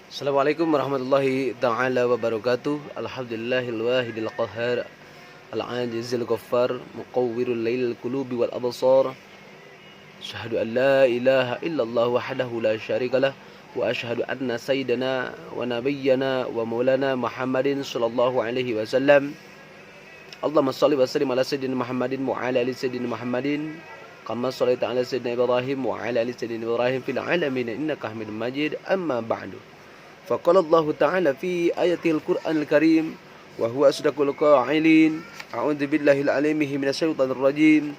Assalamualaikum warahmatullahi ta'ala wabarakatuh. Alhamdulillahil wahidil qahhar, al-ajizil ghaffar, muqawwirul lailil qulubi wal absar. Asyhadu an la ilaha illallah wahdahu la syarikalah wa asyhadu anna sayyidana wa nabiyyana wa maulana Muhammadin sallallahu alaihi wasallam. Allahumma shalli wa sallim ala sayyidina Muhammadin wa ala ali sayyidina Muhammadin kama shallaita ala sayyidina Ibrahim wa ala ali sayyidina Ibrahim fil alamin innaka Hamidum Majid. Amma ba'du. فقال الله تعالى في آية القرآن الكريم وهو أصدق القائلين أعوذ بالله العليم من الشيطان الرجيم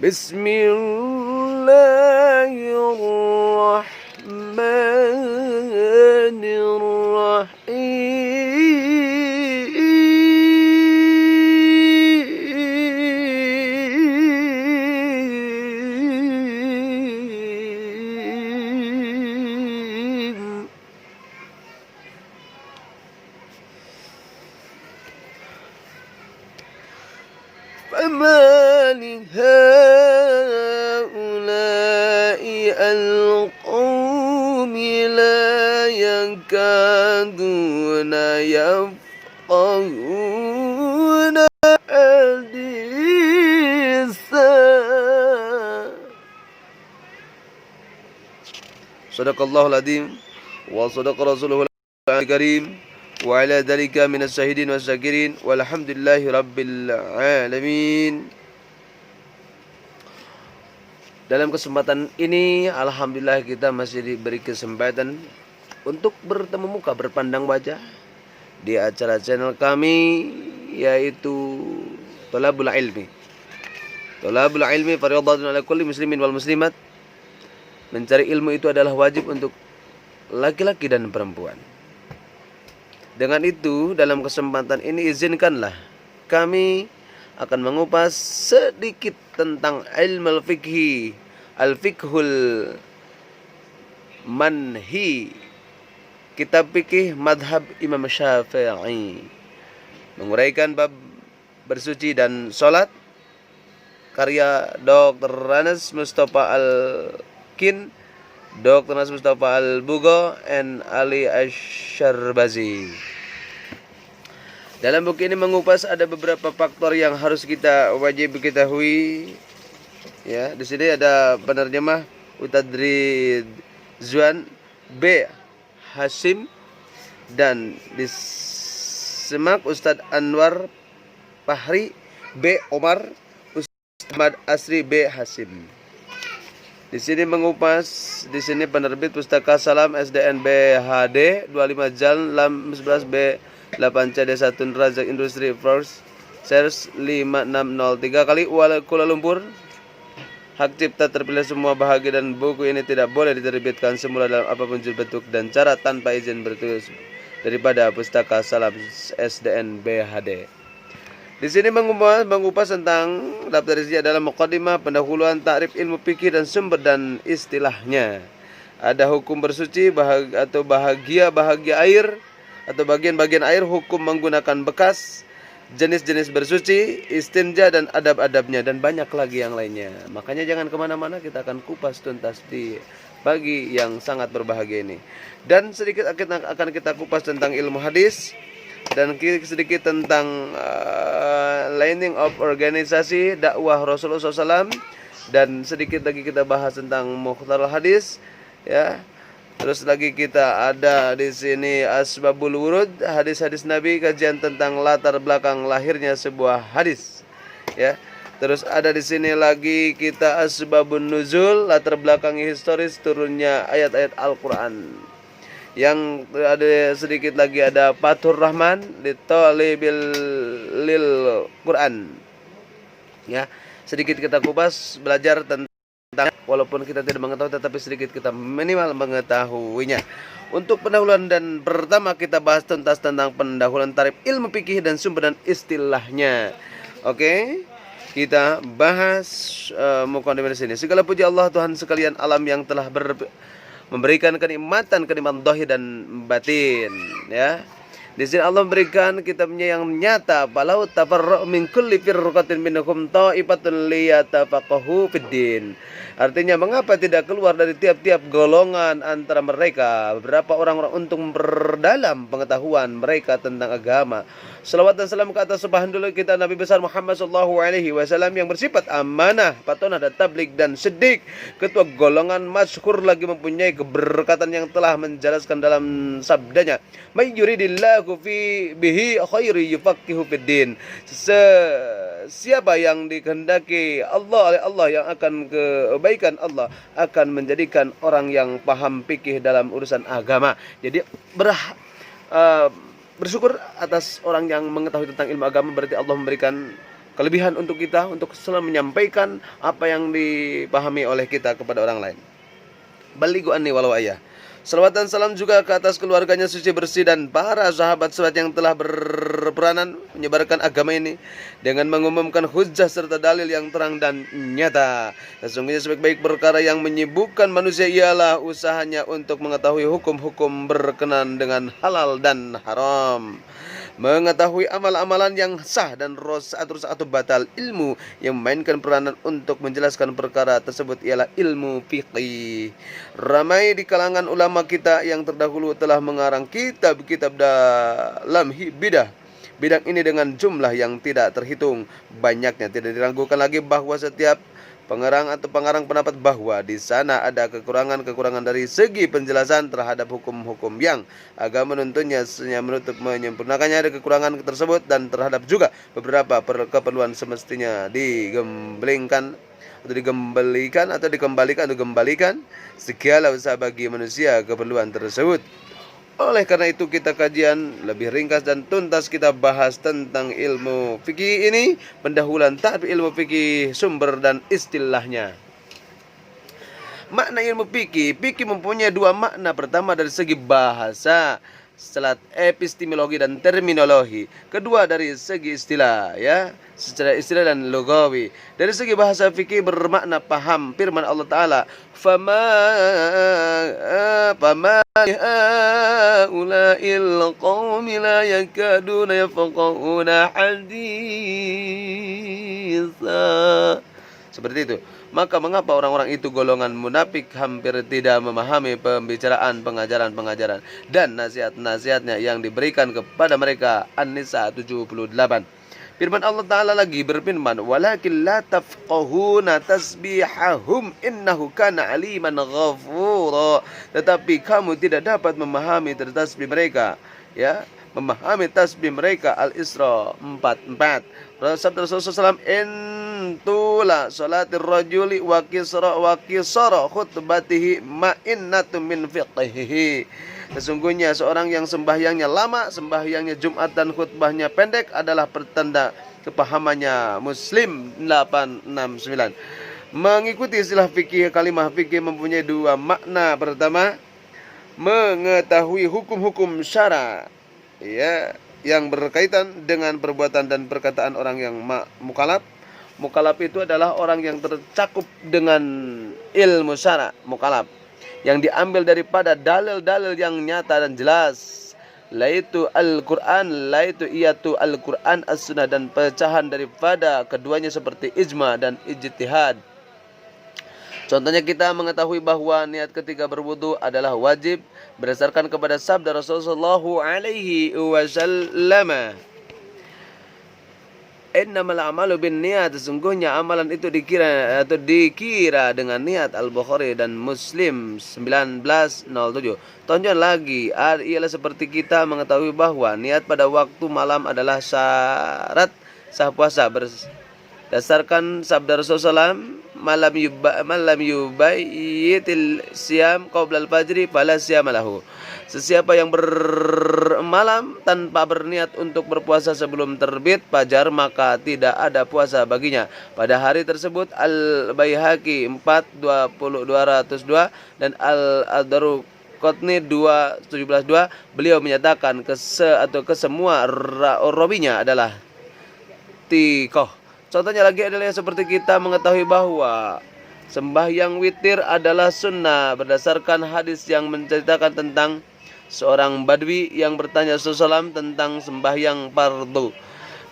بسم الله الرحمن الرحيم فما لهؤلاء القوم لا يكادون يفقهون حديثا. Sadaqallahul adzim wa sadaqa rasuluhul karim wa ala dzalika minas syahidin wasyakirin walhamdulillahi rabbil alamin. Dalam kesempatan ini alhamdulillah kita masih diberi kesempatan untuk bertemu muka, berpandang wajah di acara channel kami, yaitu Thalabul Ilmi. Thalabul Ilmi fardhatun ala kulli muslimin wal muslimat. Mencari ilmu itu adalah wajib untuk laki-laki dan perempuan. Dengan itu, dalam kesempatan ini izinkanlah kami akan mengupas sedikit tentang ilmu al-fiqhi, al-fiqhul manhi, kitab fikih madhab Imam Syafi'i, menguraikan bab bersuci dan sholat, karya Dr. Anas Mustafa Al-Kin, Dr. Anas Mustafa Al-Bugo, and Ali Asyarbazi. Dalam buku ini mengupas ada beberapa faktor yang harus kita wajib ketahui. Ya, di sini ada penerjemah Utadrid Zuan B. Hasim dan disemak Ustadz Anwar Fahri B. Omar, Ustadz Ahmad Asri B. Hasim. Di sini mengupas, di sini penerbit Pustaka Salam SDN BHD 25 Jalan Lam 11 B 8 CD 1 Razak Industri First Series 5603 kali Kuala Lumpur. Hak cipta terpilih semua bahagia dan buku ini tidak boleh diterbitkan semula dalam apapun bentuk dan cara tanpa izin bertulis daripada Pustaka Salam SDN BHD. Di sini mengupas tentang daftar isi adalah muqaddimah, pendahuluan, takrif ilmu fikih dan sumber dan istilahnya. Ada hukum bersuci atau bahagia air atau bagian-bagian air, hukum menggunakan bekas, jenis-jenis bersuci, istinja dan adab-adabnya dan banyak lagi yang lainnya. Makanya jangan kemana-mana, kita akan kupas tuntas di pagi yang sangat berbahagia ini. Dan sedikit akan kita kupas tentang ilmu hadis dan sedikit tentang lining of organisasi dakwah Rasulullah SAW, dan sedikit lagi kita bahas tentang mukhtarul hadis, ya. Terus lagi kita ada di sini asbabul wurud, hadis-hadis Nabi, kajian tentang latar belakang lahirnya sebuah hadis, ya. Terus ada di sini lagi kita asbabun nuzul, latar belakang historis turunnya ayat-ayat Al-Qur'an. Yang ada sedikit lagi ada Fathur Rahman litalibil lil Quran. Ya, sedikit kita kupas, belajar tentang, walaupun kita tidak mengetahui tetapi sedikit kita minimal mengetahuinya. Untuk pendahuluan dan pertama kita bahas tuntas tentang pendahuluan tarif ilmu fikih dan sumber dan istilahnya. Oke. Kita bahas muqaddimah di sini. Segala puji Allah Tuhan sekalian alam yang telah memberikan kenikmatan zahir dan batin, ya. Di sini Allah memberikan kitabnya yang nyata, falau tafarra'u min kulli firqatin minhum ta'ifatun liyatafaqahu fiddin. Artinya mengapa tidak keluar dari tiap-tiap golongan antara mereka beberapa orang-orang untuk memperdalam pengetahuan mereka tentang agama. Salawat dan salam ke atas subhanallah kita Nabi besar Muhammad sallallahu alaihi wasallam yang bersifat amanah, patonah dan tabligh dan siddiq, ketua golongan masyhur lagi mempunyai keberkatan yang telah menjelaskan dalam sabdanya, "May yuridillahu fi bihi khairi yufaqihu fid din." Siapa yang dikehendaki Allah oleh Allah yang akan kebaikan Allah akan menjadikan orang yang paham fikih dalam urusan agama. Jadi bersyukur atas orang yang mengetahui tentang ilmu agama, berarti Allah memberikan kelebihan untuk kita untuk selalu menyampaikan apa yang dipahami oleh kita kepada orang lain. Balighu anni walau ayah. Salawat dan salam juga ke atas keluarganya suci bersih dan para sahabat-sahabat yang telah berperanan menyebarkan agama ini dengan mengumumkan hujjah serta dalil yang terang dan nyata. Sesungguhnya sebaik-baik perkara yang menyibukkan manusia ialah usahanya untuk mengetahui hukum-hukum berkenan dengan halal dan haram, mengetahui amal-amalan yang sah dan rosaat atau batal. Ilmu yang memainkan peranan untuk menjelaskan perkara tersebut ialah ilmu fiqih. Ramai di kalangan ulama kita yang terdahulu telah mengarang kitab-kitab dalam bidang ini dengan jumlah yang tidak terhitung banyaknya. Tidak diragukan lagi bahwa setiap pengarang pendapat bahwa di sana ada kekurangan dari segi penjelasan terhadap hukum-hukum yang agama menuntunnya, menyempurnakannya ada kekurangan tersebut, dan terhadap juga beberapa keperluan semestinya dikembalikan segala usaha bagi manusia keperluan tersebut. Oleh karena itu kita kajian lebih ringkas dan tuntas kita bahas tentang ilmu fikih ini, pendahuluan tahap ilmu fikih, sumber dan istilahnya. Makna ilmu fikih mempunyai dua makna. Pertama dari segi bahasa, setelah epistemologi dan terminologi. Kedua dari segi istilah, ya, secara istilah dan lugawi. Dari segi bahasa fikih bermakna paham firman Allah Ta'ala, fama haula'il qawmi la yakaduna yafqahuna haditha. Seperti itu. Maka mengapa orang-orang itu golongan munafik hampir tidak memahami pembicaraan, pengajaran dan nasihat-nasihatnya yang diberikan kepada mereka. An-Nisa 78. Firman Allah Ta'ala lagi berfirman, walakin la tafqahuna tasbihahum innahu kana aliman ghafura. Tetapi kamu tidak dapat memahami tasbih mereka, ya, memahami tasbih mereka. Al-Isra 44. Sabda Rasulullah SAW, intula salatir rajuli wa kisara khutbatihi ma'innatu min fiqhihi. Sesungguhnya seorang yang sembahyangnya lama, sembahyangnya Jumat dan khutbahnya pendek adalah pertanda kepahamannya. Muslim 869. Mengikuti istilah fikih, kalimah fikih mempunyai dua makna. Pertama, mengetahui hukum-hukum syara, ya, yang berkaitan dengan perbuatan dan perkataan orang yang mukallaf. Mukallaf itu adalah orang yang tercakup dengan ilmu syara, mukallaf, yang diambil daripada dalil-dalil yang nyata dan jelas, laitu Al-Quran, laitu iyatu Al-Quran as-sunnah, dan pecahan daripada keduanya seperti ijma dan ijtihad. Contohnya kita mengetahui bahwa niat ketika berwudu adalah wajib berdasarkan kepada sabda Rasulullah alaihi wasallam, innamal a'malu binniyat. Sesungguhnya amalan itu dikira dengan niat. Al-Bukhari dan Muslim 1907. Tonjon lagi ialah seperti kita mengetahui bahwa niat pada waktu malam adalah syarat sah puasa berdasarkan sabda Rasulullah, malam yubayyitil siyam qabla al-fajri fala siyama lahu. Sesiapa yang bermalam tanpa berniat untuk berpuasa sebelum terbit fajar, maka tidak ada puasa baginya pada hari tersebut. Al-Baihaqi 4.202 dan Al-Daruqutni 2.17.2. Beliau menyatakan kesemua rawinya adalah thiqah. Contohnya lagi adalah seperti kita mengetahui bahwa sembahyang witir adalah sunnah berdasarkan hadis yang menceritakan tentang seorang badui yang bertanya Rasulullah tentang sembahyang fardu.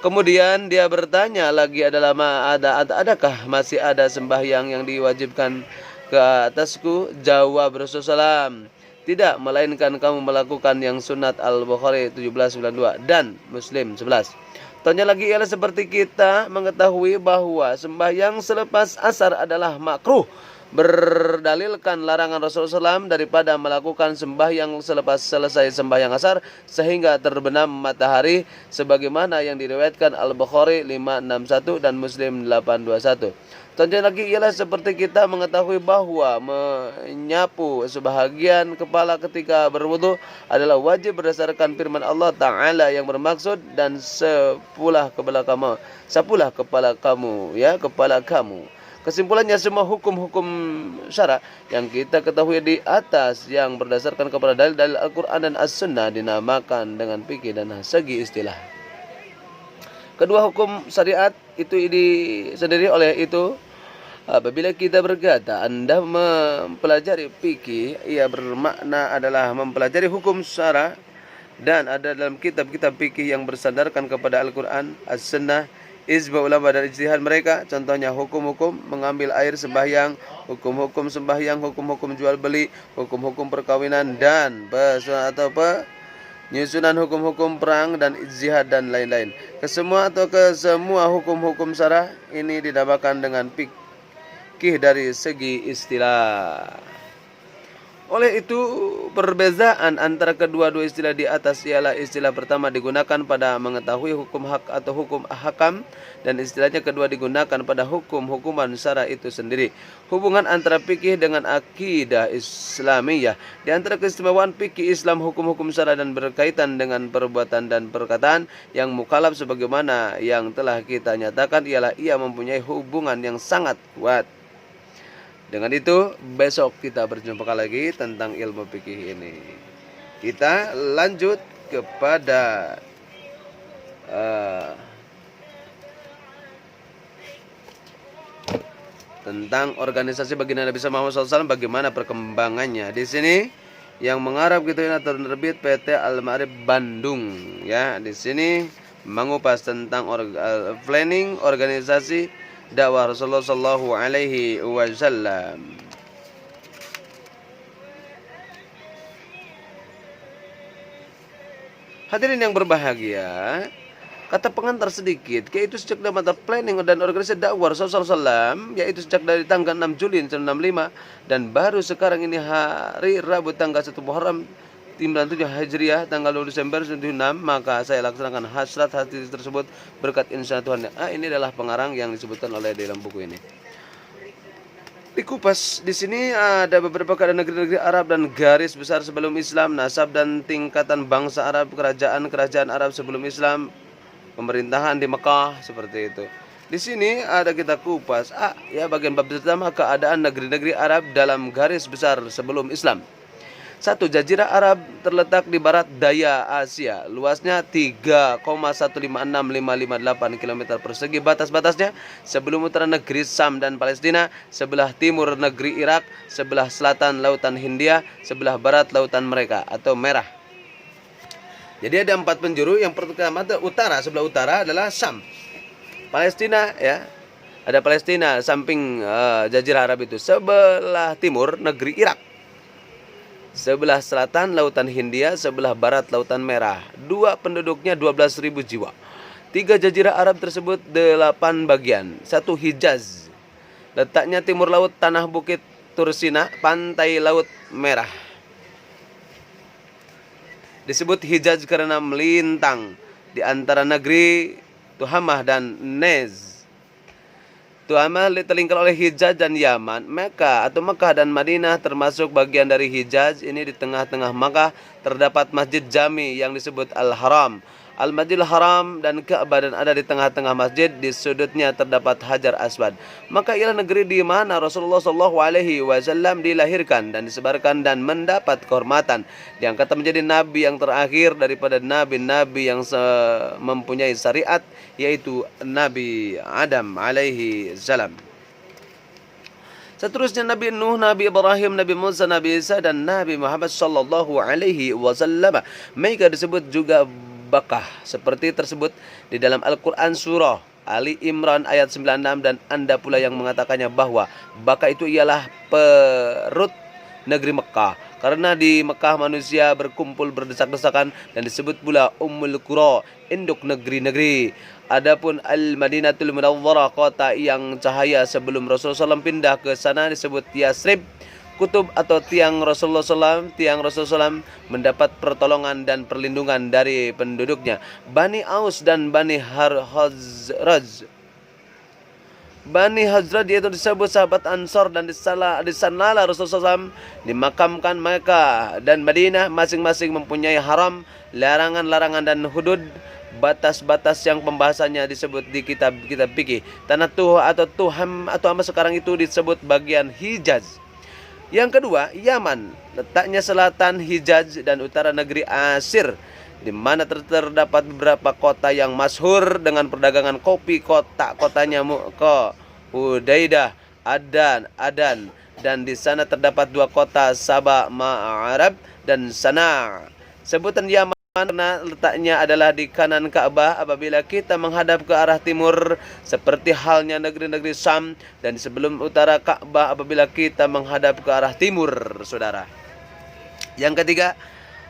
Kemudian dia bertanya lagi adakah masih ada sembahyang yang diwajibkan ke atasku? Jawab Rasulullah SAW, tidak, melainkan kamu melakukan yang sunat. Al-Bukhari 1792 dan Muslim 11. Tanya lagi ialah seperti kita mengetahui bahwa sembahyang selepas asar adalah makruh, berdalilkan larangan Rasulullah SAW daripada melakukan sembahyang selepas selesai sembahyang asar sehingga terbenam matahari, sebagaimana yang diriwayatkan Al-Bukhari 561 dan Muslim 821. Tanya lagi ialah seperti kita mengetahui bahwa menyapu sebahagian kepala ketika berwudu adalah wajib berdasarkan firman Allah Ta'ala yang bermaksud, dan sapulah kepala kamu, ya, kepala kamu. Kesimpulannya, semua hukum-hukum syara yang kita ketahui di atas yang berdasarkan kepada dalil-dalil Al-Quran dan As-Sunnah dinamakan dengan fikih dan segi istilah. Kedua hukum syariat itu disendiri oleh itu. Apabila kita berkata Anda mempelajari fikih, ia bermakna adalah mempelajari hukum syara dan ada dalam kitab-kitab fikih yang bersandarkan kepada Al-Quran, As-Sunnah, ijma ulama dan ijtihad mereka. Contohnya hukum-hukum mengambil air sembahyang, hukum-hukum sembahyang, hukum-hukum jual beli, hukum-hukum perkawinan dan penyusunan hukum-hukum perang dan ijtihad dan lain-lain. Kesemua hukum-hukum syarah ini dinamakan dengan fikih dari segi istilah. Oleh itu, perbezaan antara kedua-dua istilah di atas ialah istilah pertama digunakan pada mengetahui hukum hak atau hukum hakam, dan istilahnya kedua digunakan pada hukum-hukuman syara itu sendiri. Hubungan antara fikih dengan akidah Islamiyah. Di antara keistimewaan fikih Islam, hukum-hukum syara dan berkaitan dengan perbuatan dan perkataan yang mukallaf sebagaimana yang telah kita nyatakan ialah ia mempunyai hubungan yang sangat kuat. Dengan itu, besok kita berjumpa lagi tentang ilmu fikih ini. Kita lanjut kepada tentang organisasi baginda Nabi Muhammad SAW, bagaimana perkembangannya. Di sini yang mengarap gitu ya, terbit PT Al-Ma'arif Bandung, ya. Di sini mengupas tentang planning organisasi dakwah Rasulullah sallallahu alaihi wasallam. Hadirin yang berbahagia, kata pengantar sedikit, yaitu sejak dari mata planning dan organisasi dakwah Rasulullah SAW, yaitu sejak dari tanggal 6 Juli 1965, dan baru sekarang ini hari Rabu tanggal 1 Muharram 97 Hijriah tanggal 2 Desember 96, maka saya laksanakan hasrat hati tersebut berkat insya Tuhan. Ini adalah pengarang yang disebutkan oleh dalam buku ini. Dikupas di sini ada beberapa keadaan negeri-negeri Arab dan garis besar sebelum Islam, nasab dan tingkatan bangsa Arab, kerajaan-kerajaan Arab sebelum Islam, pemerintahan di Mekah, seperti itu. Di sini ada kita kupas bagian bab pertama, keadaan negeri-negeri Arab dalam garis besar sebelum Islam. 1. Jazirah Arab terletak di barat daya Asia, luasnya 3,156558 km persegi. Batas-batasnya sebelum utara negeri Sam dan Palestina, sebelah timur negeri Irak, sebelah selatan lautan Hindia, sebelah barat lautan mereka atau Merah. Jadi ada 4 penjuru. Yang pertama utara, sebelah utara adalah Sam, Palestina, ya. Ada Palestina samping Jazirah Arab itu. Sebelah timur negeri Irak, sebelah selatan lautan Hindia, sebelah barat lautan Merah. Penduduknya 12.000 jiwa. 3 jazirah Arab tersebut 8 bagian. 1. Hijaz, letaknya timur laut tanah bukit Tursina, pantai Laut Merah. Disebut Hijaz karena melintang di antara negeri Tuhamah dan Nez. Tuhamah terlingkar oleh Hijaz dan Yaman. Mekah dan Madinah termasuk bagian dari Hijaz. Ini di tengah-tengah Mekah terdapat Masjid Jami yang disebut Al-Haram, Al-Masjidil Haram dan Ka'bah, dan ada di tengah-tengah masjid. Di sudutnya terdapat Hajar Aswad. Maka ialah negeri di mana Rasulullah SAW dilahirkan dan disebarkan dan mendapat kehormatan, diangkat menjadi nabi yang terakhir daripada nabi-nabi yang mempunyai syariat, yaitu Nabi Adam alaihi salam. Seterusnya Nabi Nuh, Nabi Ibrahim, Nabi Musa, Nabi Isa dan Nabi Muhammad sallallahu alaihi wasallam. Mereka disebut juga Bakah seperti tersebut di dalam Al-Quran surah Ali Imran ayat 96, dan Anda pula yang mengatakannya bahwa Bakah itu ialah perut negeri Mekah, karena di Mekah manusia berkumpul berdesak-desakan, dan disebut pula Ummul Qura, induk negeri-negeri. Adapun Al-Madinatul Munawwarah, kota yang cahaya, sebelum Rasulullah SAW pindah ke sana disebut Yasrib. Kutub atau tiang Rasulullah SAW mendapat pertolongan dan perlindungan dari penduduknya. Bani Aus dan Bani Hazraj. Bani Hazraj yaitu disebut sahabat Ansor, dan di sanalah Rasulullah SAW dimakamkan. Mekah dan Madinah masing-masing mempunyai haram, larangan-larangan dan hudud, batas-batas yang pembahasannya disebut di kitab-kitab fikih. Tanah Tuh atau Tuham atau apa sekarang itu disebut bagian Hijaz. Yang kedua, Yaman, letaknya selatan Hijaz dan utara negeri Asir, di mana terdapat beberapa kota yang masyhur dengan perdagangan kopi. Kotanya Hudaidah, Adan, dan di sana terdapat dua kota, Sabah Ma'arab dan Sana'. Sebutan Yaman karena letaknya adalah di kanan Ka'bah apabila kita menghadap ke arah timur, seperti halnya negeri-negeri Syam, dan sebelum utara Ka'bah apabila kita menghadap ke arah timur, saudara. Yang ketiga,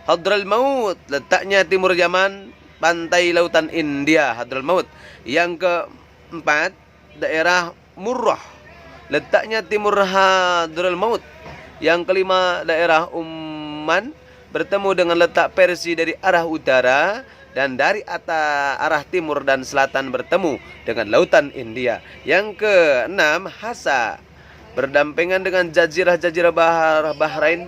Hadramaut, letaknya timur Yaman, pantai lautan India, Hadramaut. Yang keempat, daerah Murrah, letaknya timur Hadramaut. Yang kelima, daerah Umman, bertemu dengan letak Persia dari arah utara, dan dari arah timur dan selatan bertemu dengan lautan India. Yang keenam, Hasa, berdampingan dengan jazirah Bahrain.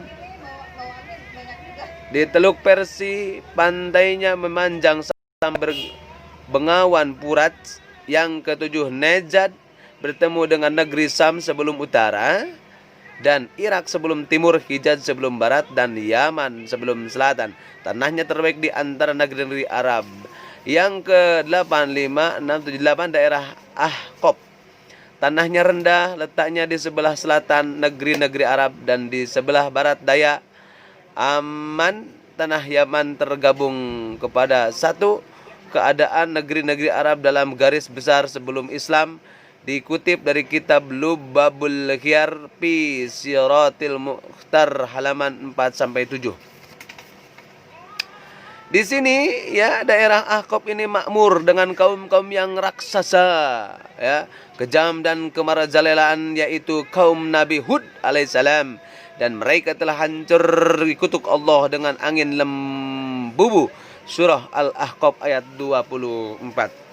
Di Teluk Persia, pantainya memanjang sampai Bengawan Furat. Yang ketujuh, Nejad, bertemu dengan negeri Sam sebelum utara, dan Irak sebelum timur, Hijaz sebelum barat, dan Yaman sebelum selatan. Tanahnya terbaik di antara negeri-negeri Arab. Yang ke-8, 5, 6, 7, 8, daerah Ahqaf. Tanahnya rendah, letaknya di sebelah selatan negeri-negeri Arab, dan di sebelah barat daya Aman. Tanah Yaman tergabung kepada satu keadaan negeri-negeri Arab dalam garis besar sebelum Islam. Dikutip dari kitab Lubabul Khiyar fi Siratil Mukhtar halaman 4-7. Di sini ya, daerah Ahqaf ini makmur dengan kaum-kaum yang raksasa, ya, kejam dan kemarajalela, yaitu kaum Nabi Hud alaihissalam, dan mereka telah hancur dikutuk Allah dengan angin lembubu. Surah Al-Ahqaf ayat 24.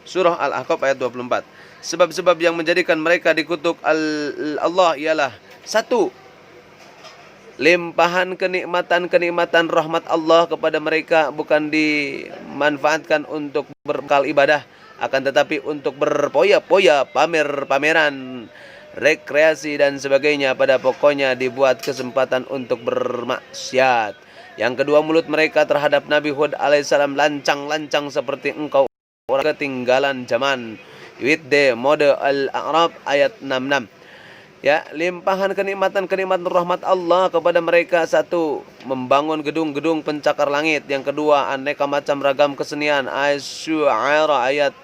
Surah Al-Ahqaf ayat 24. Sebab-sebab yang menjadikan mereka dikutuk Allah ialah: satu, limpahan kenikmatan rahmat Allah kepada mereka bukan dimanfaatkan untuk berbekal ibadah, akan tetapi untuk berpoya-poya, pameran, rekreasi dan sebagainya. Pada pokoknya dibuat kesempatan untuk bermaksiat. Yang kedua, mulut mereka terhadap Nabi Hud alaihissalam lancang-lancang seperti engkau orang ketinggalan zaman. With the mode Al-A'raf ayat 66. Ya, limpahan kenikmatan rahmat Allah kepada mereka: satu, membangun gedung-gedung pencakar langit. Yang kedua, aneka macam ragam kesenian. Asy-Syu'ara ayat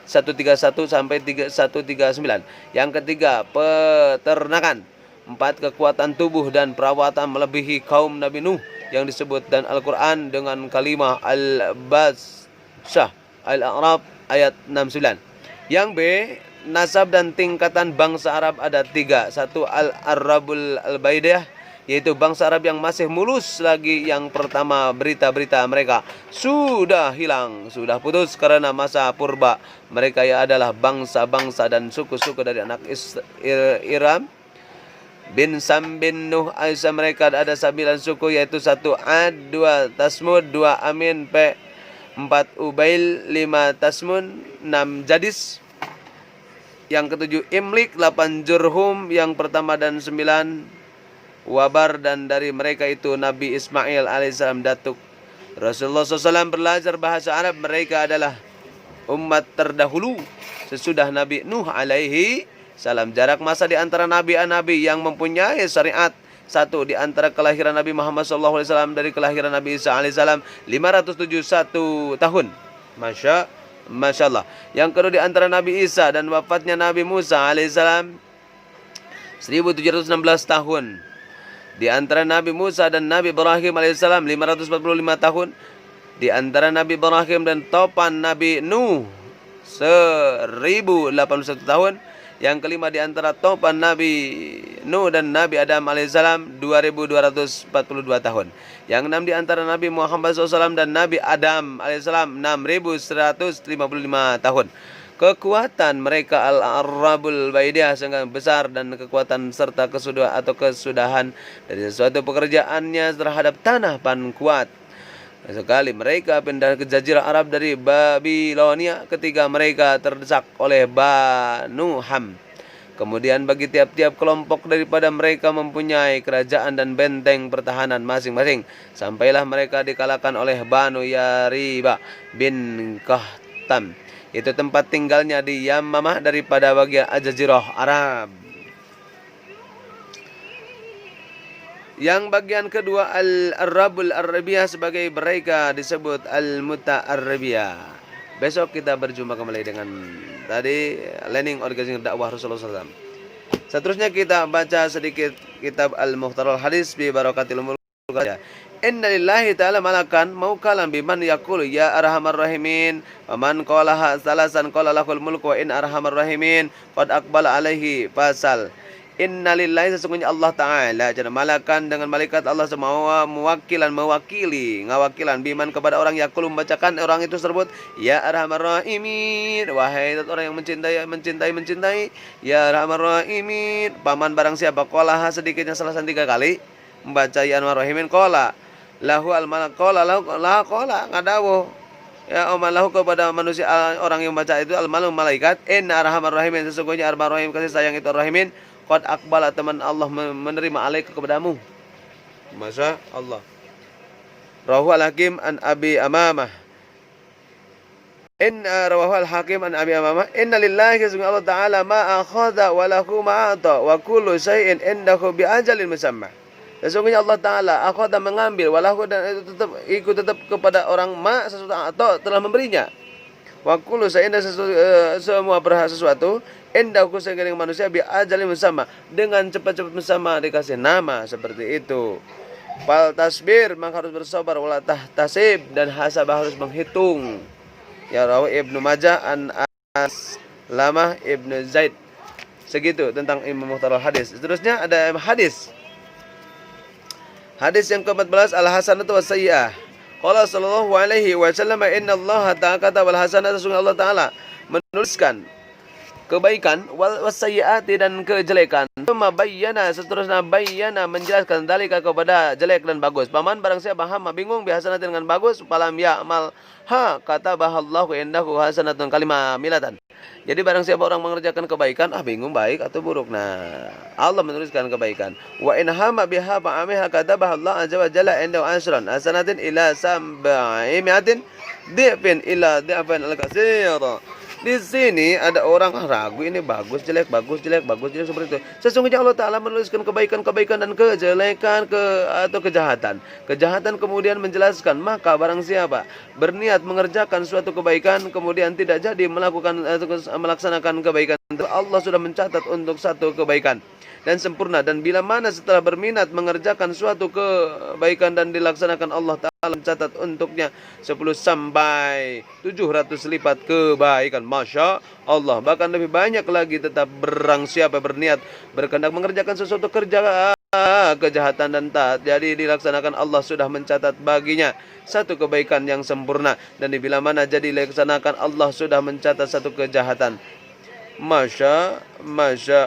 131 sampai 139. Yang ketiga, peternakan. Empat, kekuatan tubuh dan perawatan melebihi kaum Nabi Nuh yang disebut dan Al-Quran dengan kalimah Al-Basyah, Al-A'raf ayat 69. Yang B, nasab dan tingkatan bangsa Arab ada tiga. Satu, Al-Arabul Al-Baidiyah, yaitu bangsa Arab yang masih mulus lagi. Yang pertama, berita-berita mereka sudah hilang, sudah putus karena masa purba. Mereka ya adalah bangsa-bangsa dan suku-suku dari anak Iram bin Sam bin Nuh. Aisyah mereka ada 9 suku, yaitu 1 Ad, 2 Tasmud, 2 Amin, 4 Ubail, 5 Tasmun, 6 Jadis. Yang ketujuh Imlik, 8 Jurhum yang pertama, dan 9 Wabar. Dan dari mereka itu Nabi Ismail alaihissalam datuk. Rasulullah SAW belajar bahasa Arab. Mereka adalah umat terdahulu sesudah Nabi Nuh alaihi salam. Jarak masa di antara nabi-nabi yang mempunyai syariat Satu, di antara kelahiran Nabi Muhammad SAW dari kelahiran Nabi Isa alaihissalam 571 tahun. Masya Allah. Yang kedua, di antara Nabi Isa dan wafatnya Nabi Musa alaihissalam 1716 tahun. Di antara Nabi Musa dan Nabi Ibrahim alaihissalam 545 tahun. Di antara Nabi Ibrahim dan topan Nabi Nuh 1081 tahun. Yang kelima, di antara topan Nabi Nuh dan Nabi Adam alaihissalam 2242 tahun. Yang enam, di antara Nabi Muhammad SAW dan Nabi Adam alaihissalam 6155 tahun. Kekuatan mereka al-Arabul Baidiyah sangat besar, dan kekuatan serta kesudahan dari sesuatu pekerjaannya terhadap tanah pan kuat sekali. Mereka pindah ke Jazirah Arab dari Babilonia ketika mereka terdesak oleh Banu Ham. Kemudian bagi tiap-tiap kelompok daripada mereka mempunyai kerajaan dan benteng pertahanan masing-masing, sampailah mereka dikalahkan oleh Banu Yariba bin Kahtam. Itu tempat tinggalnya di Yamamah daripada bagian Jazirah Arab. Yang bagian kedua Al-Arabul Arabiyah, sebagai mereka disebut Al-Muta'arabiyah. Besok kita berjumpa kembali dengan tadi Learning Organizing Dakwah Rasulullah SAW. Seterusnya kita baca sedikit kitab Al-Mukhtarul Hadis bi Barakatil Umur. Inna lillahi ta'ala malakan maukalan biman yaqulu ya arhamar rahimin wa man qalaha salasan qala lahul mulku wa in arhamar rahimin qad aqbala alaihi fasal. Inna lillahi, sesungguhnya Allah Ta'ala jadi malakan dengan malaikat Allah semua mewakili ngawakilan biman kepada orang yaqulu membacakan orang itu tersebut ya arhamar rahimin, wahai orang yang mencintai ya arhamar rahimin. Paman barang siapa qalaha sedikitnya salasan 3 kali membaca ya arhamar rahimin qala lahu al-malak qala lahu qala ngadawu ya omalahu kepada manusia orang yang membaca itu al-malak malaikat inna arhamar rahimin, sesungguhnya arhamar rahim kasih sayang itu rahimin qad aqbala teman Allah menerima alaika kepadamu. Masya Allah. Rawahu al-Hakim an Abi Amamah rawahu al-Hakim an Abi Amamah inna lillahi, sesungguhnya Allah Ta'ala ma akhadha wa lahu ma ata wa kullu syai'in indahu bi ajalin musamma. Sesungguhnya Allah Ta'ala akhadha mengambil walahu, dan itu tetap kepada orang ma sesuatu atau telah memberinya. Wa kullu syai'in, semua berhak sesuatu indahu sehingga dengan manusia bi ajalin musamma, dengan cepat-cepat musamma dikasih nama seperti itu. Fal tasbir, maka harus bersabar, wala tahtasib, dan hasabah harus menghitung. Ya rawi Ibnu Majah an Aslamah Ibnu Zaid. Segitu tentang Imam Mukhtarul Hadis. Seterusnya ada hadis yang ke-14, al-hasanatu was-sayyi'ah. Qala sallallahu alaihi wasallam inna Allah ta'ala kata wal hasanatu, sesungguhnya Allah Ta'ala menuliskan kebaikan wal sayyi'ati, dan kejelekan. Tsumma bayyana, seterusnya bayyana menjelaskan dalika kepada jelek dan bagus. Paman barang siapa hama bingung bihasanatin dengan bagus, falam ya'mal kata bahallahu indahu hasanatun kalimah milatan. Jadi barang siapa orang mengerjakan kebaikan, bingung baik atau buruk. Nah, Allah menuliskan kebaikan. Wa in hama biha fa'amiha katabah Allah azza wa jalla indahu asran hasanatin ila sab'imiatin dhifin ila dhifin al-katsir. Di sini ada orang ragu ini bagus jelek seperti itu. Sesungguhnya Allah Ta'ala menuliskan kebaikan dan kejelekan atau kejahatan. Kejahatan kemudian menjelaskan, maka barang siapa berniat mengerjakan suatu kebaikan kemudian tidak jadi melaksanakan kebaikan, Allah sudah mencatat untuk satu kebaikan dan sempurna. Dan bila mana setelah berminat mengerjakan suatu kebaikan dan dilaksanakan, Allah Ta'ala mencatat untuknya 10 sampai 700 lipat kebaikan. Masya Allah. Bahkan lebih banyak lagi. Tetap barang siapa berniat berkehendak mengerjakan sesuatu kejahatan dan tak jadi dilaksanakan, Allah sudah mencatat baginya satu kebaikan yang sempurna. Dan bila mana jadi dilaksanakan, Allah sudah mencatat satu kejahatan. Masya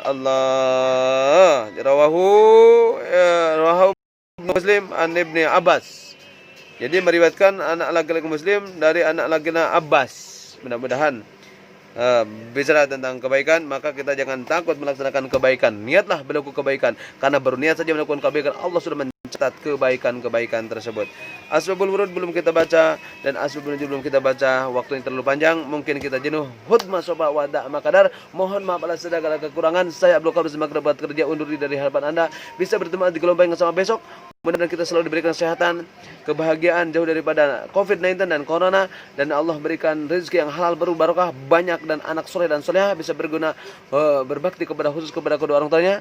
Allah. Rawahu Muslim an Ibni Abbas. Jadi meriwayatkan anak laki-laki Muslim dari anak laki-laki Abbas. Mudah-mudahan bicara tentang kebaikan, maka kita jangan takut melaksanakan kebaikan. Niatlah berlaku kebaikan, karena baru niat saja melakukan kebaikan Allah sudah mencatat kebaikan-kebaikan tersebut. Asbabul wurud belum kita baca dan asbabun nuzul belum kita baca, waktu yang terlalu panjang, mungkin kita jenuh. Hudma soba wada makadar. Mohon maaf atas segala kekurangan. Saya Abdul Qadir sebagai kerabat kerja undur diri dari harapan Anda bisa bertemu di gelombang yang sama besok. Mudah-mudahan kita selalu diberikan kesehatan, kebahagiaan, jauh daripada COVID-19 dan Corona, dan Allah berikan rezeki yang halal barokah banyak, dan anak soleh dan soleha bisa berguna, berbakti kepada khusus kepada kedua orang tuanya,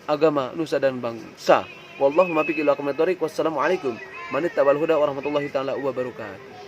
agama, nusa dan bangsa. Wallahu muwaffiq ila aqwamit thoriq. Wassalamualaikum warahmatullahi taala wabarakatuh.